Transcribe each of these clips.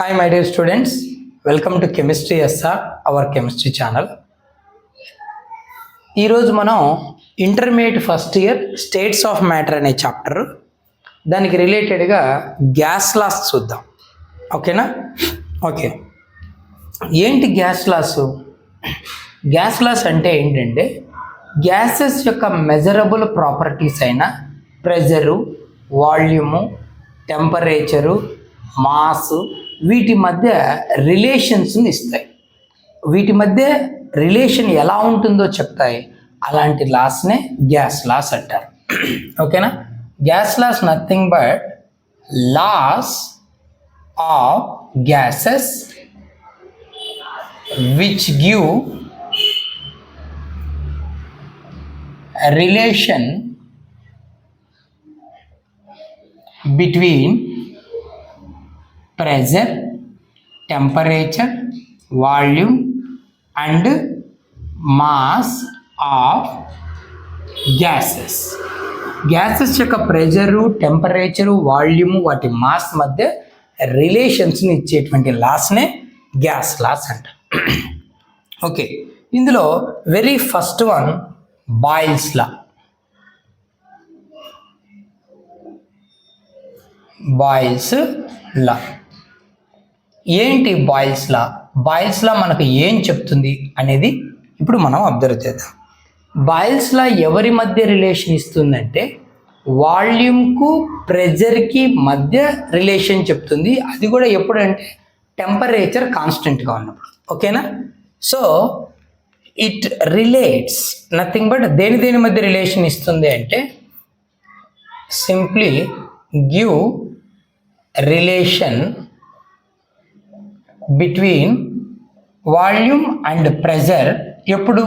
Hi my dear students, welcome to Chemistry SR, our chemistry channel. ఈరోజు మనం intermediate first year states of matter అనే chapter దానికి రిలేటెడ్గా gas laws చూద్దాం. ఓకేనా? ఓకే, ఏంటి గ్యాస్ లాస్? గ్యాస్ లాస్ అంటే ఏంటంటే గ్యాసెస్ యొక్క మెజరబుల్ ప్రాపర్టీస్ అయిన ప్రెజరు, వాల్యూము, టెంపరేచరు, మాస్ వీటి మధ్య రిలేషన్స్ని ఇస్తాయి. వీటి మధ్య రిలేషన్ ఎలా ఉంటుందో చెప్తాయి. అలాంటి లాస్నే గ్యాస్ లాస్ అంటారు. ఓకేనా? Gas laws nothing but laws of gases which give relation between pressure, temperature, volume and mass of gases. Gases యొక్క ప్రెజరు, టెంపరేచరు, వాల్యూము వాటి మాస్ మధ్య రిలేషన్స్ని ఇచ్చేటువంటి లాస్నే గ్యాస్ లాస్ అంటారు. ఓకే, ఇందులో very first one Boyle's law. Boyle's law ఏంటి? Boyle's లా మనకు ఏం చెప్తుంది అనేది ఇప్పుడు మనం అబ్జర్వ్ చేద్దాం. బాయిల్స్ లా ఎవరి మధ్య రిలేషన్ ఇస్తుందంటే వాల్యూమ్కు ప్రెజర్కి మధ్య రిలేషన్ చెప్తుంది. అది కూడా ఎప్పుడంటే టెంపరేచర్ కాన్స్టెంట్గా ఉన్నప్పుడు. ఓకేనా? So it relates nothing but దేని మధ్య రిలేషన్ ఇస్తుంది అంటే simply give relation between volume and pressure ఎప్పుడు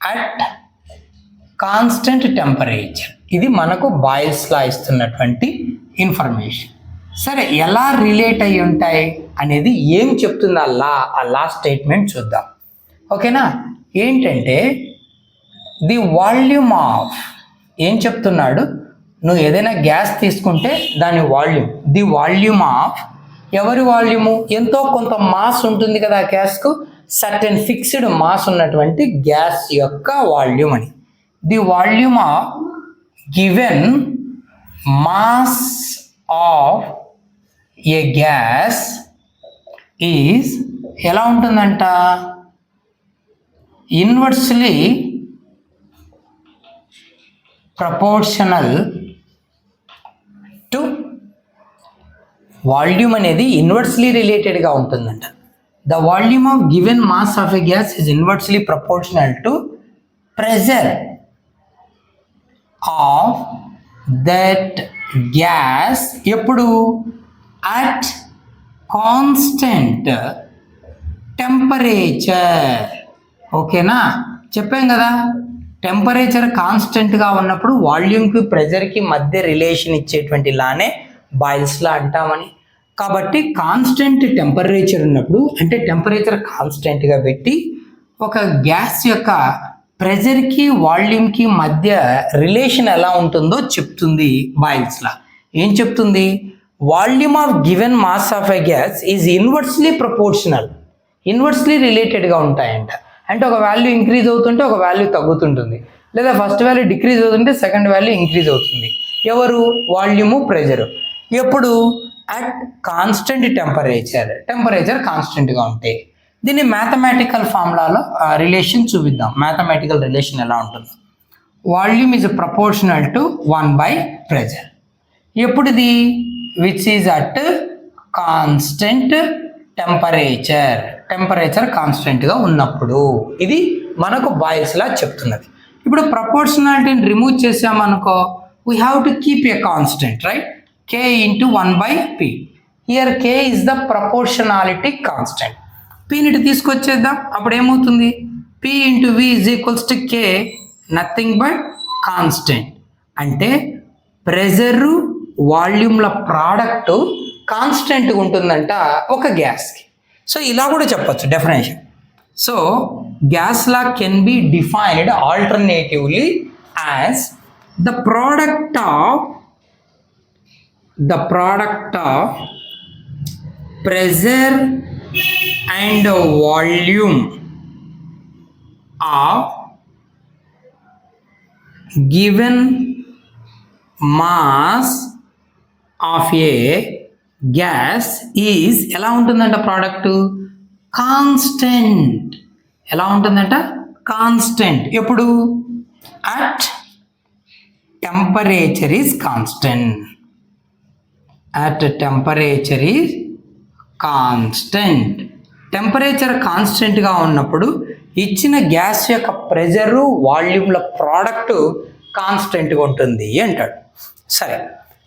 అట్ కాన్స్టెంట్ టెంపరేచర్. ఇది మనకు బాయిల్స్ లా ఇస్తున్నటువంటి ఇన్ఫర్మేషన్. సరే, ఎలా రిలేట్ అయి ఉంటాయి అనేది ఏం చెప్తుంది ఆ లా స్టేట్మెంట్ చూద్దాం. ఓకేనా? ఏంటంటే ది వాల్యూమ్ ఆఫ్, ఏం చెప్తున్నాడు? నువ్వు ఏదైనా గ్యాస్ తీసుకుంటే దాని వాల్యూమ్, ది వాల్యూమ్ ఆఫ్, ఎవరి వాల్యూము? ఎంతో కొంత మాస్ ఉంటుంది కదా ఆ గ్యాస్కు, సర్టెన్ ఫిక్స్డ్ మాస్ ఉన్నటువంటి గ్యాస్ యొక్క వాల్యూమ్ అని. The volume of given mass of A gas is ఎలా ఉంటుందంట? ఇన్వర్స్లీ ప్రపోర్షనల్ టు వాల్యూమ్ అనేది ఇన్వర్స్లీ రిలేటెడ్గా ఉంటుందంట. The volume of given mass of a gas is inversely proportional to pressure of that gas ఎప్పుడు at constant temperature. ఓకేనా? చెప్పాం కదా, temperature కాన్స్టెంట్గా ఉన్నప్పుడు వాల్యూమ్కి ప్రెజర్కి మధ్య రిలేషన్ ఇచ్చేటువంటి లానే బాయిల్స్ లా అంటామని. కాబట్టి కాన్స్టెంట్ టెంపరేచర్ ఉన్నప్పుడు, అంటే టెంపరేచర్ కాన్స్టెంట్గా పెట్టి ఒక గ్యాస్ యొక్క ప్రెజర్కి వాల్యూమ్కి మధ్య రిలేషన్ ఎలా ఉంటుందో చెప్తుంది బాయిల్స్ లా. ఏం చెప్తుంది? Volume of given mass of a gas is inversely proportional, inversely రిలేటెడ్గా ఉంటాయంట. అంటే ఒక వాల్యూ ఇంక్రీజ్ అవుతుంటే ఒక వాల్యూ తగ్గుతుంటుంది, లేదా ఫస్ట్ వాల్యూ డిక్రీజ్ అవుతుంటే సెకండ్ వాల్యూ ఇంక్రీజ్ అవుతుంది. ఎవరు? Volume, pressure. ఎప్పుడు? అట్ కాన్స్టెంట్ టెంపరేచర్ కాన్స్టెంట్గా ఉంటాయి. దీన్ని మ్యాథమెటికల్ ఫార్ములాలో రిలేషన్ చూపిద్దాం. మ్యాథమెటికల్ రిలేషన్ ఎలా ఉంటుందో, volume is proportional to one by pressure. ఎప్పుడుది? Which is at constant temperature కాన్స్టెంట్గా ఉన్నప్పుడు. ఇది మనకు బాయిల్స్ లా చెప్తున్నది. ఇప్పుడు ప్రపోర్షనాలిటీని రిమూవ్ చేసామనుకో, we have to keep a constant, right? K into 1/P. Here K is the proportionality constant. Pని తీసుకొచ్చేద్దాం. అప్పుడు ఏమవుతుంది? P into V is equals to K, nothing but constant. అంటే ప్రెజరు, వాల్యూమ్ల ప్రోడక్ట్ కాన్స్టెంట్గా ఉంటుందంట ఒక గ్యాస్కి. సో ఇలా కూడా చెప్పచ్చు definition. So gas law can be defined alternatively as the product of pressure and volume of given mass of a gas is ఎలా ఉంటుందంట product constant. ఎలా ఉంటుందంట కాన్స్టెంట్. ఎప్పుడు at temperature is constant. At temperature is constant. Temperature కాన్స్టెంట్గా ఉన్నప్పుడు ఇచ్చిన gas యొక్క pressure వాల్యూమ్ల product కాన్స్టెంట్గా ఉంటుంది అంటాడు. సరే,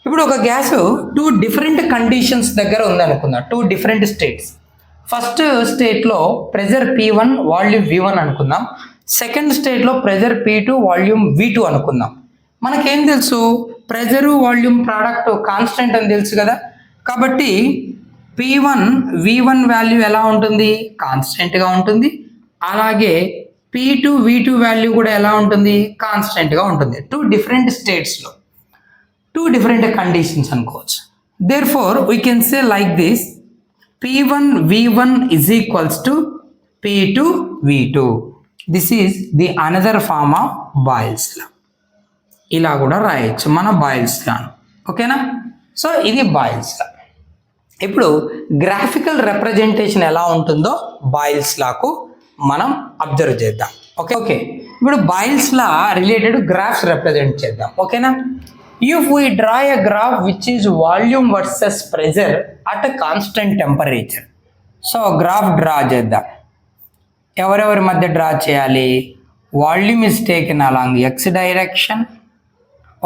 ఇప్పుడు ఒక గ్యాసు 2 డిఫరెంట్ కండిషన్స్ దగ్గర ఉందనుకుందాం, 2 డిఫరెంట్ స్టేట్స్. ఫస్ట్ స్టేట్లో ప్రెజర్ P1 వాల్యూమ్ V1 అనుకుందాం. సెకండ్ స్టేట్లో ప్రెజర్ P2 వాల్యూమ్ V2 అనుకుందాం. మనకేం తెలుసు, ప్రెజరు వాల్యూమ్ ప్రోడక్ట్ కాన్స్టెంట్ అని తెలుసు కదా. కాబట్టి P1 V1 వాల్యూ ఎలా ఉంటుంది, కాన్స్టెంట్గా ఉంటుంది. అలాగే P2 V2 వాల్యూ కూడా ఎలా ఉంటుంది, కాన్స్టెంట్గా ఉంటుంది. 2 డిఫరెంట్ స్టేట్స్లో 2 డిఫరెంట్ కండిషన్స్ అనుకోవచ్చు. Therefore we can say like this, P1 V1 is equals to P2 V2. This is the another form of Boyle's law. ఇలా కూడా రాయొచ్చు మన బాయిల్స్ లా. ఓకేనా? సో ఇది బాయిల్స్ లా. ఇప్పుడు గ్రాఫికల్ రిప్రజెంటేషన్ ఎలా ఉంటుందో బాయిల్స్ లాకు మనం అబ్జర్వ్ చేద్దాం. ఓకే, ఇప్పుడు Boyle's law related graphs represent చేద్దాం. ఓకేనా? If we draw a graph which is volume versus pressure at constant temperature. So graph draw చేద్దాం. ఎవరెవరి మధ్య డ్రా చేయాలి? Volume is taken along X direction.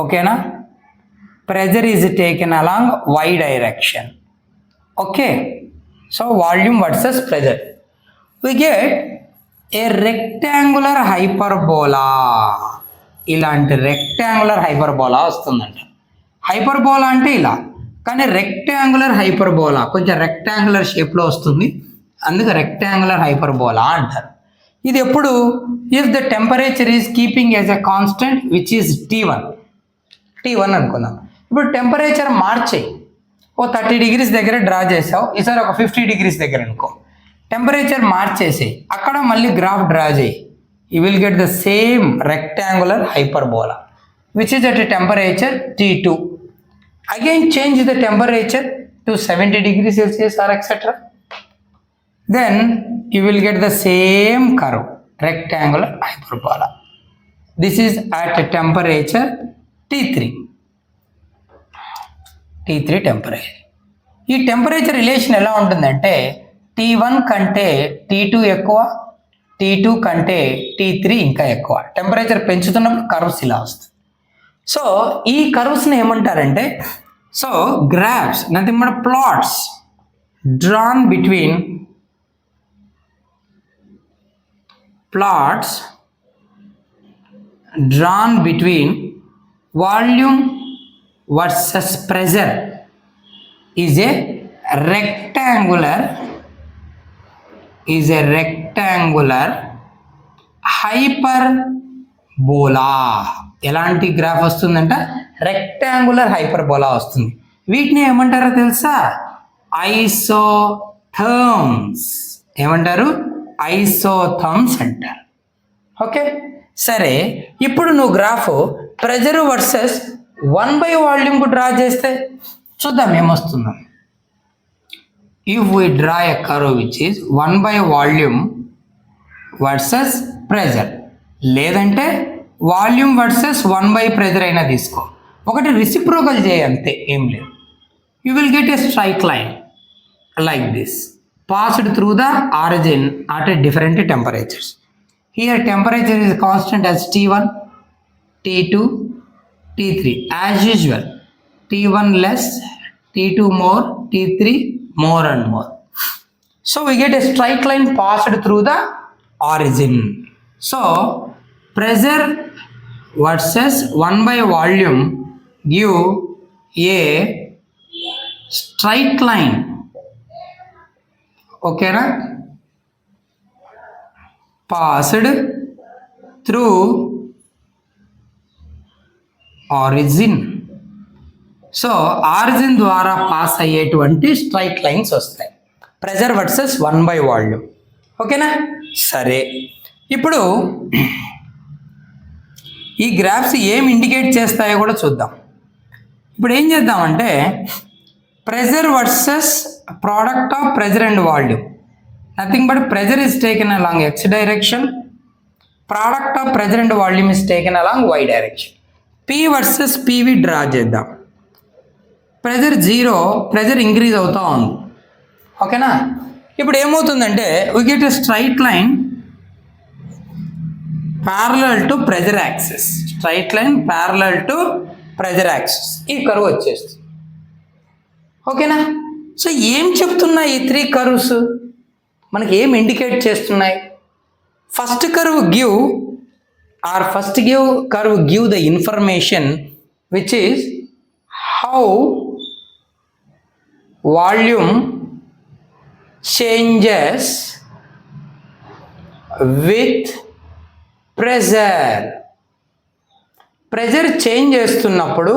ఓకేనా? Pressure is taken along Y direction. Okay, so volume versus pressure. we get a rectangular hyperbola. ఇలాంటి rectangular hyperbola వస్తుందంట. Hyperbola అంటే ఇలా, కానీ రెక్టాంగులర్ హైపర్బోలా కొంచెం రెక్టాంగులర్ షేప్లో వస్తుంది, అందుకే రెక్టాంగులర్ హైపర్బోలా అంటారు. ఇది ఎప్పుడు, if the temperature is keeping as a constant which is T1 అనుకుందాం. ఇప్పుడు టెంపరేచర్ మార్చేయి, ఓ 30 degrees దగ్గర డ్రా చేసావు, ఈసారి ఒక 50 degrees దగ్గర అనుకో. టెంపరేచర్ మార్చేసి అక్కడ మళ్ళీ గ్రాఫ్ డ్రా చేయి. You will get the same rectangular hyperbola which is at a temperature T2. Again change the temperature to 70 degrees Celsius or etc. Then you will get the same curve, rectangular hyperbola. This is at a temperature T3 temperature. ఈ temperature relation ఎలా ఉంటుందంటే T1 కంటే T2 ఎక్కువ, T2 కంటే T3 ఇంకా ఎక్కువ. Temperature పెంచుతున్నప్పుడు curves ఇలా వస్తాయి. సో ఈ కర్వ్స్ని ఏమంటారంటే, so graphs nothing but plots drawn between volume versus pressure is a rectangular hyperbola. ఎలాంటి గ్రాఫ్ వస్తుందంట, రెక్టాంగులర్ హైపర్బోలా వస్తుంది. వీటిని ఏమంటారో తెలుసా, ఐసోథర్మ్స్. ఏమంటారు? ఐసోథర్మ్స్ అంటారు. ఓకే, సరే. ఇప్పుడు నువ్వు గ్రాఫ్ ప్రెజర్ వర్సెస్ 1/వాల్యూమ్కు డ్రా చేస్తే చూద్దాం ఏమొస్తుందో. If we draw a curve which is one by volume versus pressure, లేదంటే వాల్యూమ్ వర్సెస్ 1/ప్రెజర్ అయినా తీసుకో, ఒకటి రెసిప్రోకల్ చేయి అంతే, ఏం లేదు. You will get a straight line like this passed through the origin at different temperatures. Here temperature is constant as T1, T2, T3 as usual. T1 less, T2 more, T3 more and more. So we get a straight line passed through the origin. So pressure versus 1/వాల్యూమ్ give a straight line. ఓకేనా? passed through origin. So origin ద్వారా pass అయ్యేటువంటి straight lines వస్తాయి. Pressure versus 1 by volume. ఓకేనా? సరే, ఇప్పుడు ఈ graphs ఏం indicate చేస్తాయో కూడా చూద్దాం. ఇప్పుడు ఏం చేద్దామంటే pressure versus product of pressure and volume. Nothing but pressure is taken along x direction, product of pressure and volume is taken along y direction. P versus PV draw చేద్దాం. Pressure 0, pressure increase అవుతూ ఉంది. ఓకేనా? ఇప్పుడు ఏమవుతుందంటే we get a straight line parallel to pressure axis. Straight line parallel to pressure axis. ఈ curve వచ్చేస్తుంది. ఓకేనా? So ఏం చెప్తున్నాయి ఈ 3 కర్వ్స్? మనకి ఏం ఇండికేట్ చేస్తున్నాయి? First curve give the information which is how volume changes with pressure. Pressure change చేస్తున్నప్పుడు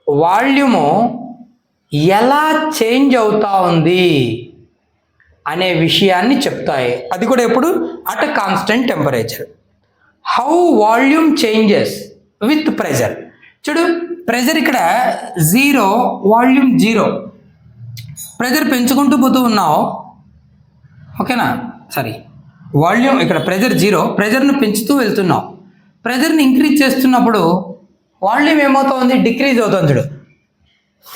వాల్యూము ఎలా చేంజ్ అవుతా ఉంది అనే విషయాన్ని చెప్తాయి. అది కూడా ఎప్పుడు at constant temperature. How volume changes with pressure. చూడు, ప్రెజర్ ఇక్కడ 0, వాల్యూమ్ 0. ప్రెజర్ పెంచుకుంటూ పోతూ ఉన్నావు. ఓకేనా? సారీ, వాల్యూమ్ ఇక్కడ ప్రెజర్ 0, ప్రెజర్ను పెంచుతూ వెళ్తున్నావు. ప్రెజర్ని ఇంక్రీజ్ చేస్తున్నప్పుడు వాల్యూమ్ ఏమవుతుంది? డిక్రీజ్ అవుతుంది. చూడు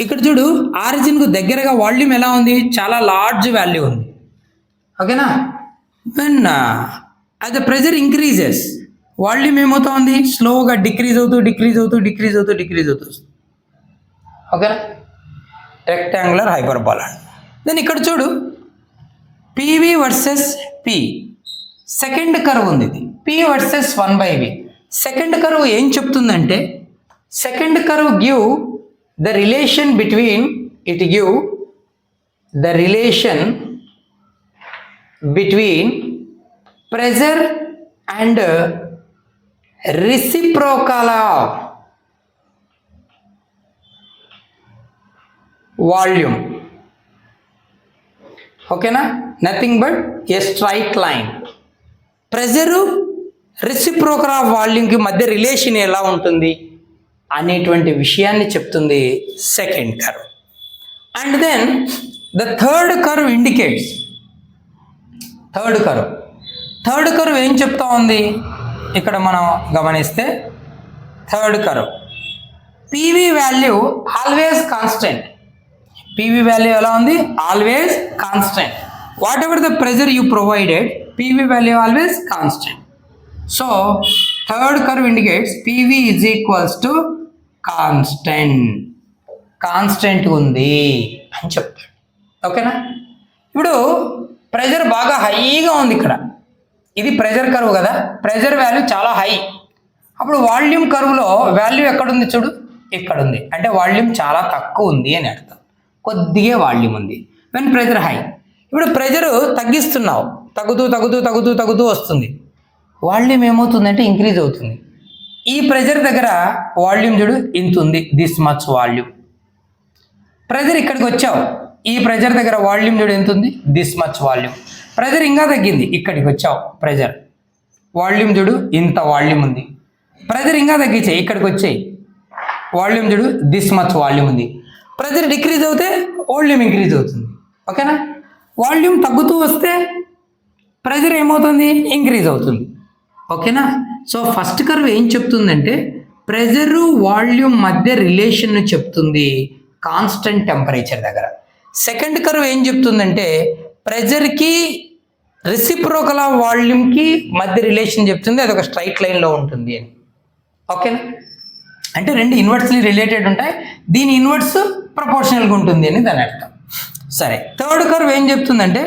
ఇక్కడ, చూడు ఆరిజిన్కు దగ్గరగా వాల్యూమ్ ఎలా ఉంది? చాలా లార్జ్ వాల్యూ ఉంది. ఓకేనా? When as the pressure increases volume ఏమవుతుంది? స్లోగా డిక్రీజ్ అవుతూ ఓకేనా? Rectangular hyperbola. దెన్ ఇక్కడ చూడు PV versus P, second curve ఉంది. ఇది P versus 1 by V. Second curve ఏం చెప్తుందంటే second curve give the relation between pressure and reciprocal of volume. ఓకేనా? Nothing but a straight line. Pressure reciprocal of వాల్యూమ్కి మధ్య relation ఎలా ఉంటుంది అనేటువంటి విషయాన్ని చెప్తుంది second curve. And then the third curve indicates. Third curve ఏం చెప్తా ఉంది? ఇక్కడ మనం గమనిస్తే third curve PV value always constant. PV value ఎలా ఉంది? Always constant. What ever the pressure you provided, PV value always constant. So third curve indicates PV is equals to constant ఉంది అని చెప్తాడు. ఓకేనా? ఇప్పుడు ప్రెజర్ బాగా హైగా ఉంది. ఇక్కడ ఇది ప్రెజర్ కర్వ్ కదా, ప్రెజర్ వాల్యూ చాలా హై. అప్పుడు వాల్యూమ్ కర్వ్లో వాల్యూ ఎక్కడుంది? చూడు, ఇక్కడ ఉంది. అంటే వాల్యూమ్ చాలా తక్కువ ఉంది అని అర్థం. కొద్దిగా వాల్యూమ్ ఉంది వెన్ ప్రెజర్ హై. ఇప్పుడు ప్రెజర్ తగ్గిస్తున్నావు, తగ్గుతూ వస్తుంది. వాల్యూమ్ ఏమవుతుందంటే ఇంక్రీజ్ అవుతుంది. ఈ ప్రెజర్ దగ్గర వాల్యూమ్ చూడు ఇంత ఉంది, దిస్ మచ్ వాల్యూమ్. ప్రెజర్ ఇక్కడికి వచ్చావు, ఈ ప్రెజర్ దగ్గర వాల్యూమ్ చూడు ఎంత ఉంది, దిస్ మచ్ వాల్యూమ్. ప్రెజర్ ఇంకా తగ్గింది, ఇక్కడికి వచ్చావు, ప్రెజర్ వాల్యూమ్ చూడు ఇంత వాల్యూమ్ ఉంది. ప్రెజర్ ఇంకా తగ్గించాయి, ఇక్కడికి వచ్చాయి, వాల్యూమ్ చూడు దిస్ మచ్ వాల్యూమ్ ఉంది. ప్రెజర్ డిక్రీజ్ అవుతే వాల్యూమ్ ఇంక్రీజ్ అవుతుంది. ఓకేనా? వాల్యూమ్ తగ్గుతూ వస్తే ప్రెజర్ ఏమవుతుంది? ఇంక్రీజ్ అవుతుంది. ఓకేనా? సో ఫస్ట్ కర్వ్ ఏం చెప్తుందంటే ప్రెజరు వాల్యూమ్ మధ్య రిలేషన్ను చెప్తుంది కాన్స్టెంట్ టెంపరేచర్ దగ్గర. సెకండ్ కర్వ్ ఏం చెప్తుందంటే ప్రెజర్కి రెసిప్రోకల్ ఆఫ్ వాల్యూమ్కి మధ్య రిలేషన్ చెప్తుంది, అది ఒక స్ట్రైట్ లైన్లో ఉంటుంది అని. ఓకేనా? అంటే రెండు ఇన్వర్స్లీ రిలేటెడ్ ఉంటాయి, దీని ఇన్వర్స్ ప్రపోర్షనల్గా ఉంటుంది అని దాని అర్థం. సరే, థర్డ్ కర్వ్ ఏం చెప్తుందంటే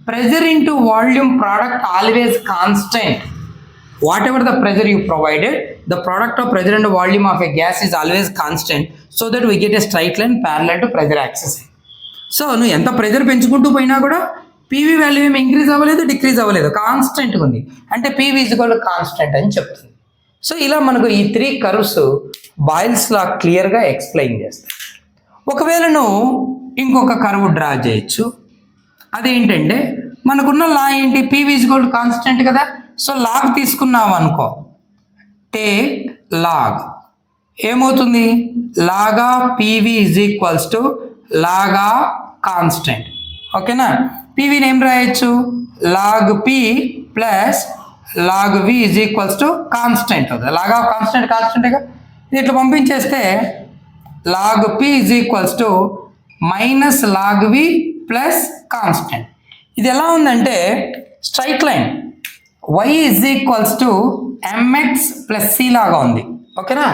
pressure into volume product always constant. What ever the pressure you provided, the product of pressure and volume of a gas is always constant, so that we get a straight line parallel to pressure axis. So నువ్వు ఎంత pressure పెంచుకుంటూ పోయినా కూడా PV value ఏమి increase అవ్వలేదు, decrease అవ్వలేదు, కాన్స్టెంట్గా ఉంది. అంటే PV is equal to constant అని చెప్తుంది. సో ఇలా మనకు ఈ 3 కర్వ్స్ బాయిల్స్ లా క్లియర్గా ఎక్స్ప్లెయిన్ చేస్తాయి. ఒకవేళ నువ్వు ఇంకొక కర్వ్ డ్రా చేయొచ్చు. అదేంటంటే మనకున్న లా ఏంటి, PV is equal to constant కదా. సో లాగ్ తీసుకున్నాం అనుకో, టేక్ లాగ్, ఏమవుతుంది, log of PV is equals to log of constant. ఓకేనా, పీవీని ఏం రాయొచ్చు, log P plus log V is equals to constant అవుతుంది. లాగ్ ఆఫ్ కాన్స్టెంట్ కాన్స్టెంట్గా ఇది ఇట్లా పంపించేస్తే log P is equals to minus log V plus constant. ఇది ఎలా ఉందంటే straight line y is equals to MX plus C లాగా ఉంది. ఓకేనా,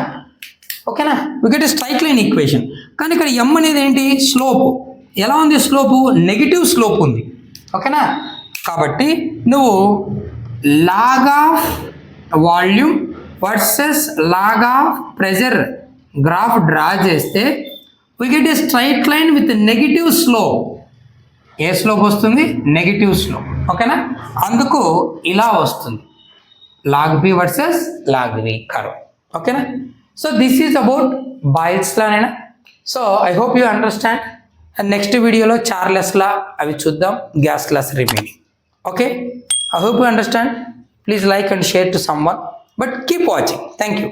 ఓకేనా, వికెట్ స్ట్రైట్ లైన్ ఈక్వేషన్. కానీ ఇక్కడ ఎం అనేది ఏంటి, స్లోప్. ఎలా ఉంది స్లోపు, నెగిటివ్ స్లోప్ ఉంది. ఓకేనా, కాబట్టి నువ్వు log of volume versus log of pressure graph draw చేస్తే we get a straight line with negative slope. ఏ స్లోప్ వస్తుంది, నెగిటివ్ స్లోప్. ఓకేనా, అందుకు ఇలా వస్తుంది log B versus log V curve. ఓకేనా, సో దిస్ ఈజ్ అబౌట్ బాయిల్స్ లానేనా. So I hope you understand. Next వీడియోలో చార్లెస్ లా అవి చూద్దాం, gas laws remaining. Okay, I hope you understand. Please like and share to someone, but keep watching. Thank you.